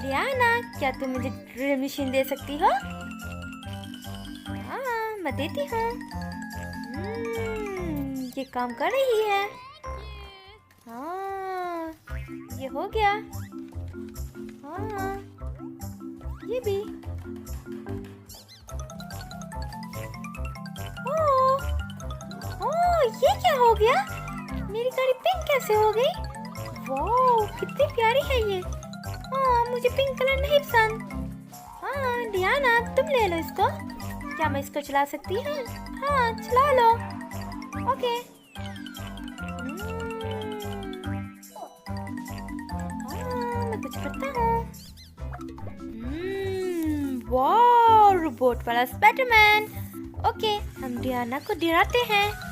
Diana, क्या तुम मुझे ड्रिल मशीन दे सकती हो? हाँ, मैं देती हूँ। ये काम कर रही है। हाँ, ये हो गया। हाँ, ये भी। ओह, ओह, ये क्या हो गया? मेरी गाड़ी पिंक कैसे हो गई? वाह, कितनी प्यारी है ये। हाँ, मुझे पिंक कलर नहीं पसंद। हाँ, डियाना, तुम ले लो इसको। क्या मैं इसको चला सकती हूँ? हाँ, चला लो। ओके। हाँ, मैं कुछ करता हूँ। वाह, रोबोट वाला स्पाइडरमैन। ओके, हम डियाना को डराते हैं।